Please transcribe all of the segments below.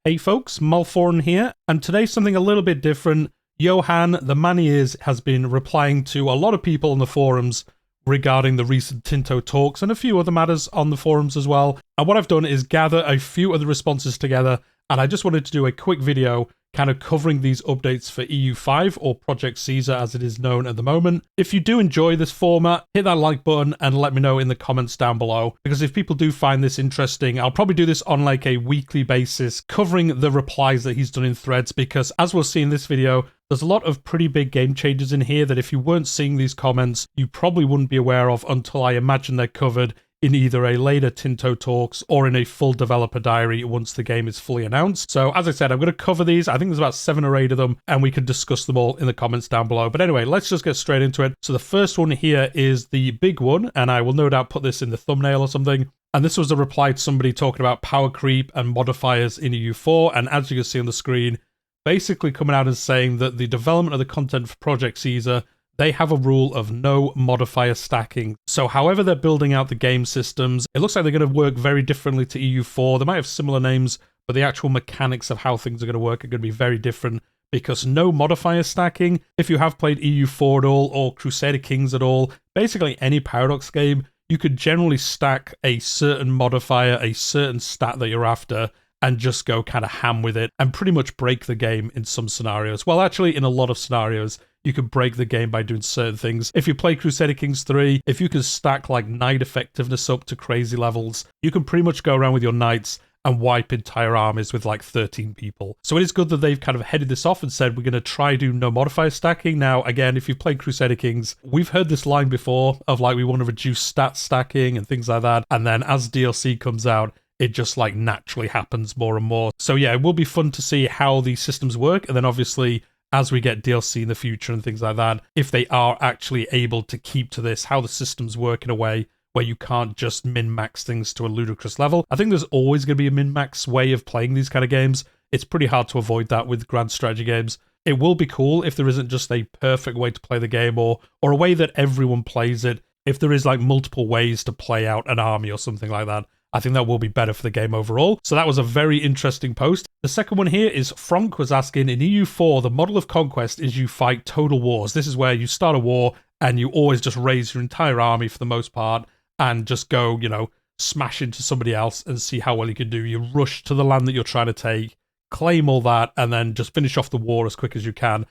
Hey folks, Malforian here, and today something a little bit different. Johan, the man he is, has been replying to a lot of people on the forums regarding the recent Tinto talks and a few other matters on the forums as well. And what I've done is gather a few of the responses together, and I just wanted to do a quick video kind of covering these updates for EU5, or Project Caesar as it is known at the moment. If you do enjoy this format, hit that like button and let me know in the comments down below, because if people do find this interesting, I'll probably do this on like a weekly basis, covering the replies that he's done in threads, because as we'll see in this video, there's a lot of pretty big game changes in here that if you weren't seeing these comments, you probably wouldn't be aware of until I imagine they're covered in either a later Tinto talks or in a full developer diary once the game is fully announced. So as I said, I'm going to cover these. I think there's about 7 or 8 of them, and we can discuss them all in the comments down below. But anyway, let's just get straight into it. So the first one here is the big one, and I will no doubt put this in the thumbnail or something. And this was a reply to somebody talking about power creep and modifiers in EU4, and as you can see on the screen, basically coming out and saying that the development of the content for Project Caesar, they have a rule of no modifier stacking. So however they're building out the game systems, it looks like they're going to work very differently to EU4. They might have similar names, but the actual mechanics of how things are going to work are going to be very different, because no modifier stacking, if you have played EU4 at all, or Crusader Kings at all, basically any Paradox game, you could generally stack a certain modifier, a certain stat that you're after, and just go kind of ham with it and pretty much break the game in some scenarios. Well, actually, in a lot of scenarios, you could break the game by doing certain things. If you play Crusader Kings 3, if you can stack like knight effectiveness up to crazy levels, you can pretty much go around with your knights and wipe entire armies with like 13 people. So it is good that they've kind of headed this off and said, we're going to try do no modifier stacking. Now, again, if you've played Crusader Kings, we've heard this line before of like, we want to reduce stat stacking and things like that. And then as DLC comes out, it just like naturally happens more and more. So yeah, it will be fun to see how these systems work. And then obviously, as we get DLC in the future and things like that, if they are actually able to keep to this, how the systems work in a way where you can't just min-max things to a ludicrous level. I think there's always going to be a min-max way of playing these kind of games. It's pretty hard to avoid that with grand strategy games. It will be cool if there isn't just a perfect way to play the game, or a way that everyone plays it. If there is like multiple ways to play out an army or something like that, I think that will be better for the game overall. So that was a very interesting post. The second one here is Frank was asking, in EU4, the model of conquest is you fight total wars. This is where you start a war and you always just raise your entire army for the most part and just go, you know, smash into somebody else and see how well you can do. You rush to the land that you're trying to take, claim all that, and then just finish off the war as quick as you can.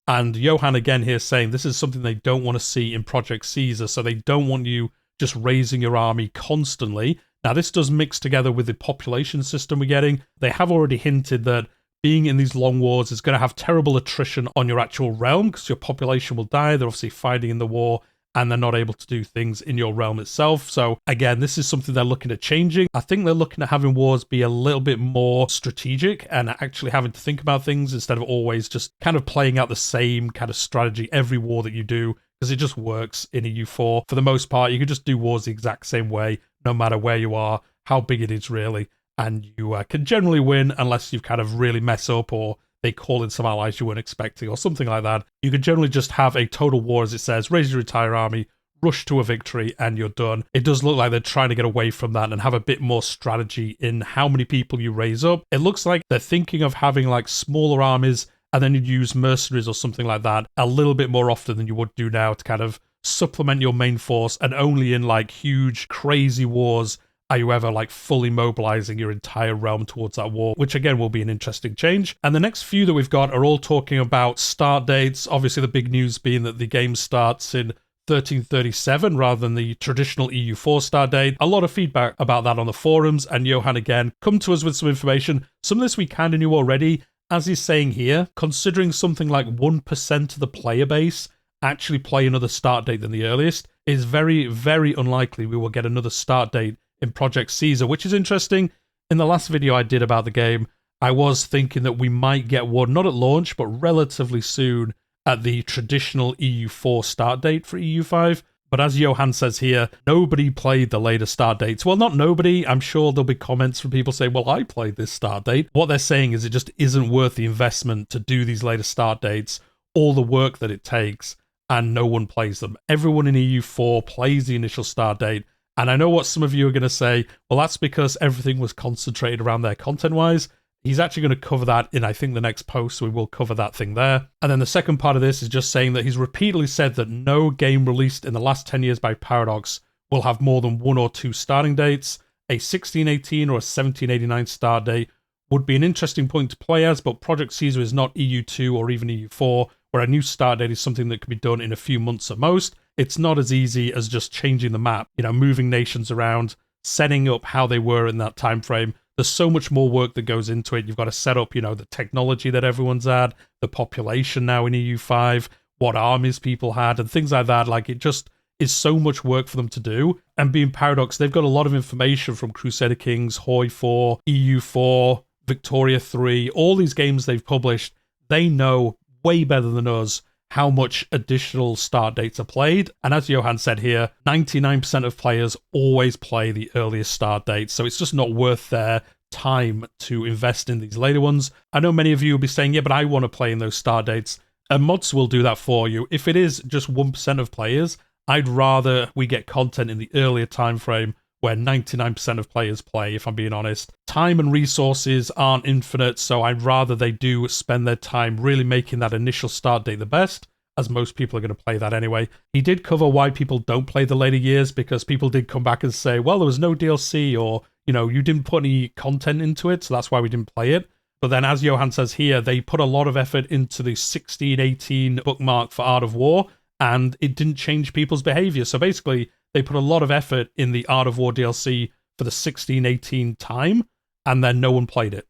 And Johan again here saying this is something they don't want to see in Project Caesar, so they don't want you just raising your army constantly. Now, this does mix together with the population system we're getting. They have already hinted that being in these long wars is going to have terrible attrition on your actual realm, because your population will die. They're obviously fighting in the war, and they're not able to do things in your realm itself. So again, this is something they're looking at changing. I think they're looking at having wars be a little bit more strategic and actually having to think about things instead of always just kind of playing out the same kind of strategy every war that you do, because it just works in EU4. For the most part, you can just do wars the exact same way, no matter where you are, how big it is really, and you can generally win unless you've kind of really mess up or they call in some allies you weren't expecting or something like that. You can generally just have a total war, as it says, raise your entire army, rush to a victory, and you're done. It does look like they're trying to get away from that and have a bit more strategy in how many people you raise up. It looks like they're thinking of having like smaller armies, and then you'd use mercenaries or something like that a little bit more often than you would do now to kind of supplement your main force, and only in like huge crazy wars are you ever like fully mobilizing your entire realm towards that war, which again will be an interesting change. And the next few that we've got are all talking about start dates. Obviously the big news being that the game starts in 1337 rather than the traditional EU4 start date. A lot of feedback about that on the forums, and Johan again come to us with some information. Some of this we kind of knew already. As he's saying here, considering something like 1% of the player base actually play another start date than the earliest, is very, very unlikely we will get another start date in Project Caesar, which is interesting. In the last video I did about the game, I was thinking that we might get one, not at launch, but relatively soon at the traditional EU4 start date for EU5. But as Johan says here, nobody played the later start dates. Well, not nobody. I'm sure there'll be comments from people saying, well, I played this start date. What they're saying is it just isn't worth the investment to do these later start dates, all the work that it takes, and no one plays them. Everyone in EU4 plays the initial start date. And I know what some of you are going to say, well, that's because everything was concentrated around there content-wise. He's actually going to cover that in, I think, the next post, so we will cover that thing there. And then the second part of this is just saying that he's repeatedly said that no game released in the last 10 years by Paradox will have more than 1 or 2 starting dates. A 1618 or a 1789 start date would be an interesting point to play as, but Project Caesar is not EU2 or even EU4, where a new start date is something that can be done in a few months at most. It's not as easy as just changing the map, moving nations around, setting up how they were in that time frame. There's so much more work that goes into it. You've got to set up, the technology that everyone's had, the population now in EU5, what armies people had, and things like that. Like, it just is so much work for them to do. And being Paradox, they've got a lot of information from Crusader Kings, Hoi 4, EU4, Victoria 3, all these games they've published. They know way better than us how much additional start dates are played. And as Johan said here, 99% of players always play the earliest start date, so it's just not worth their time to invest in these later ones. I know many of you will be saying, yeah, but I want to play in those start dates. And mods will do that for you. If it is just 1% of players, I'd rather we get content in the earlier time frame where 99% of players play, if I'm being honest. Time and resources aren't infinite, so I'd rather they do spend their time really making that initial start date the best, as most people are going to play that anyway. He did cover why people don't play the later years, because people did come back and say, well, there was no DLC, or, you didn't put any content into it, so that's why we didn't play it. But then, as Johan says here, they put a lot of effort into the 1618 bookmark for Art of War, and it didn't change people's behavior. So basically, they put a lot of effort in the Art of War DLC for the 1618 time, and then no one played it.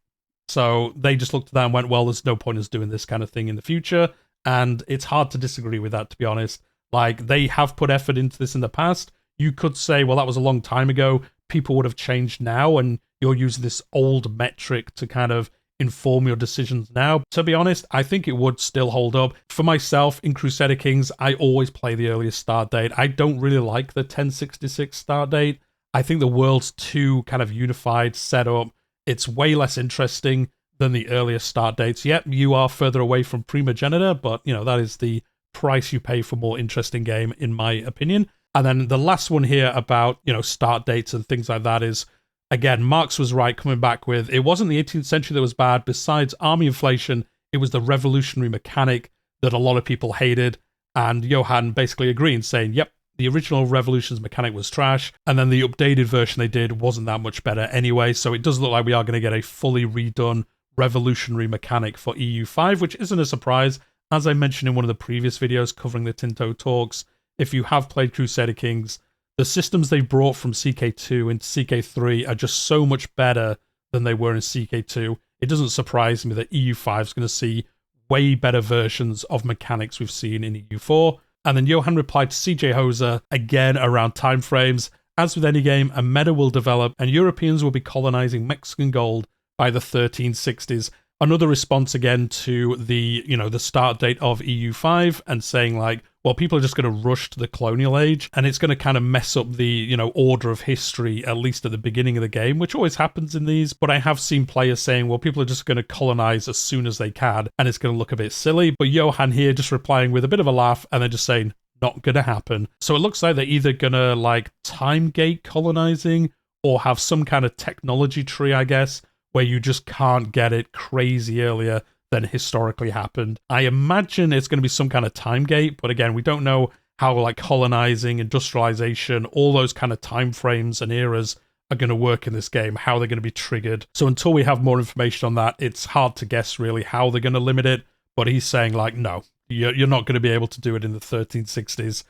So they just looked at that and went, well, there's no point in us doing this kind of thing in the future. And it's hard to disagree with that, to be honest. Like, they have put effort into this in the past. You could say, well, that was a long time ago. People would have changed now, and you're using this old metric to kind of inform your decisions now. To be honest, I think it would still hold up. For myself, in Crusader Kings, I always play the earliest start date. I don't really like the 1066 start date. I think the world's too kind of unified, set up. It's way less interesting than the earliest start dates. Yep, you are further away from Primogenitor, but, that is the price you pay for more interesting game, in my opinion. And then the last one here about, start dates and things like that is, again, Marx was right coming back with, it wasn't the 18th century that was bad. Besides army inflation, it was the revolutionary mechanic that a lot of people hated. And Johan basically agreeing, saying, yep, the original Revolution's mechanic was trash, and then the updated version they did wasn't that much better anyway. So it does look like we are going to get a fully redone revolutionary mechanic for EU5, which isn't a surprise. As I mentioned in one of the previous videos covering the Tinto talks, if you have played Crusader Kings, the systems they brought from CK2 into CK3 are just so much better than they were in CK2. It doesn't surprise me that EU5 is going to see way better versions of mechanics we've seen in EU4. And then Johan replied to CJ Hoser, again around timeframes. As with any game, a meta will develop and Europeans will be colonizing Mexican gold by the 1360s. Another response again to the, the start date of EU5 and saying like, well, people are just going to rush to the colonial age and it's going to kind of mess up the, order of history, at least at the beginning of the game, which always happens in these. But I have seen players saying, well, people are just going to colonize as soon as they can and it's going to look a bit silly. But Johan here just replying with a bit of a laugh and then just saying, not going to happen. So it looks like they're either going to like time gate colonizing or have some kind of technology tree, I guess, where you just can't get it crazy earlier than historically happened. I imagine it's going to be some kind of time gate, but again, we don't know how like colonizing, industrialization, all those kind of time frames and eras are going to work in this game, how they're going to be triggered. So until we have more information on that, it's hard to guess really how they're going to limit it, but he's saying like, no, you're not going to be able to do it in the 1360s.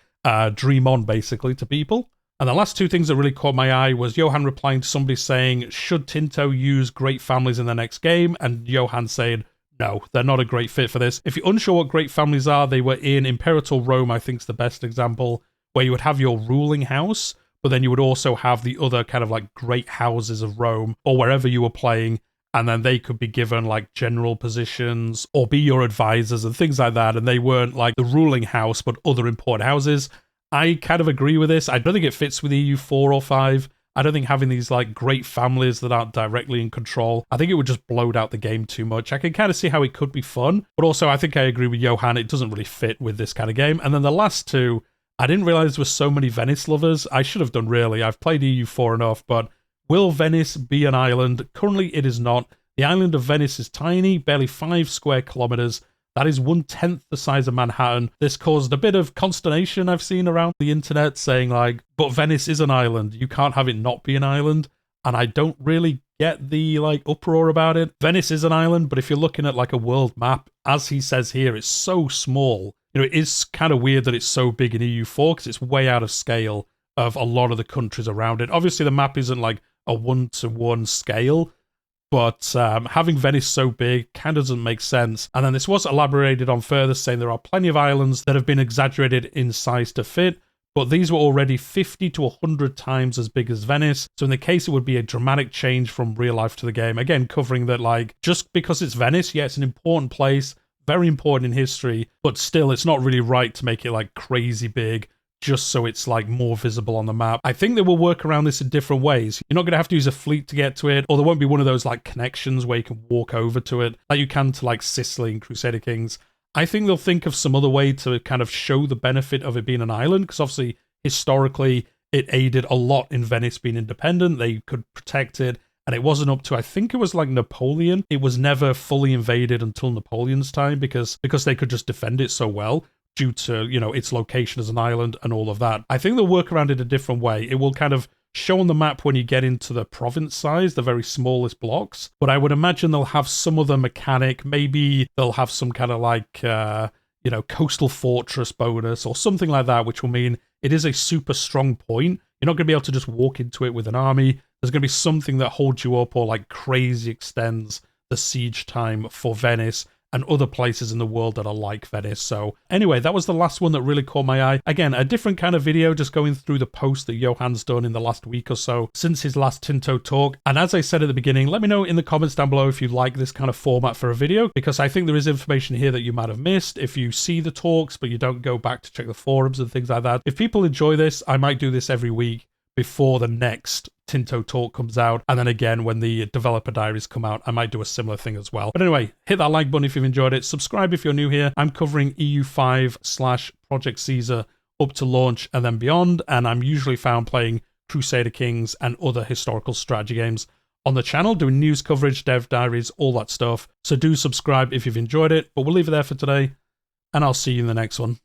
Dream on, basically, to people. And the last two things that really caught my eye was Johan replying to somebody saying, should Tinto use great families in the next game? And Johan saying, no, they're not a great fit for this. If you're unsure what great families are, they were in Imperator Rome, I think is the best example, where you would have your ruling house, but then you would also have the other kind of like great houses of Rome, or wherever you were playing, and then they could be given like general positions, or be your advisors and things like that, and they weren't like the ruling house, but other important houses. I kind of agree with this. I don't think it fits with EU4 or 5. I don't think having these like great families that aren't directly in control, I think it would just bloat out the game too much. I can kind of see how it could be fun, but also I think I agree with Johan, it doesn't really fit with this kind of game. And then the last two, I didn't realize there were so many Venice lovers. I should have done really. I've played EU4 enough, but will Venice be an island? Currently it is not. The island of Venice is tiny, barely 5 square kilometers. That is 1/10 the size of Manhattan. This caused a bit of consternation I've seen around the internet saying like, but Venice is an island. You can't have it not be an island. And I don't really get the like uproar about it. Venice is an island, but if you're looking at like a world map, as he says here, it's so small. You know, it is kind of weird that it's so big in EU4 because it's way out of scale of a lot of the countries around it. Obviously, the map isn't like a 1-to-1 scale, but having Venice so big kind of doesn't make sense. And then this was elaborated on further, saying there are plenty of islands that have been exaggerated in size to fit, but these were already 50 to 100 times as big as Venice. So in the case, it would be a dramatic change from real life to the game. Again, covering that like, just because it's Venice, yeah, it's an important place, very important in history, but still, it's not really right to make it like crazy big, just so it's like more visible on the map. I think they will work around this in different ways. You're not going to have to use a fleet to get to it, or there won't be one of those like connections where you can walk over to it, like you can to like Sicily and Crusader Kings. I think they'll think of some other way to kind of show the benefit of it being an island, because obviously, historically, it aided a lot in Venice being independent. They could protect it, and it wasn't up to, I think it was like Napoleon. It was never fully invaded until Napoleon's time, because they could just defend it so well, due to, you know, its location as an island and all of that. I think they'll work around it a different way. It will kind of show on the map when you get into the province size, the very smallest blocks. But I would imagine they'll have some other mechanic. Maybe they'll have some kind of like, you know, coastal fortress bonus or something like that, which will mean it is a super strong point. You're not going to be able to just walk into it with an army. There's going to be something that holds you up or like crazy extends the siege time for Venice and other places in the world that are like Venice. So anyway, that was the last one that really caught my eye. Again, a different kind of video, just going through the post that Johan's done in the last week or so since his last Tinto talk. And as I said at the beginning, let me know in the comments down below if you like this kind of format for a video, because I think there is information here that you might have missed if you see the talks, but you don't go back to check the forums and things like that. If people enjoy this, I might do this every week before the next Tinto talk comes out, and then again when the developer diaries come out, I might do a similar thing as well. But anyway, hit that like button if you've enjoyed it, subscribe if you're new here. I'm covering EU5 / Project Caesar up to launch and then beyond, and I'm usually found playing Crusader Kings and other historical strategy games on the channel, doing news coverage, dev diaries, all that stuff. So do subscribe if you've enjoyed it, but we'll leave it there for today, and I'll see you in the next one.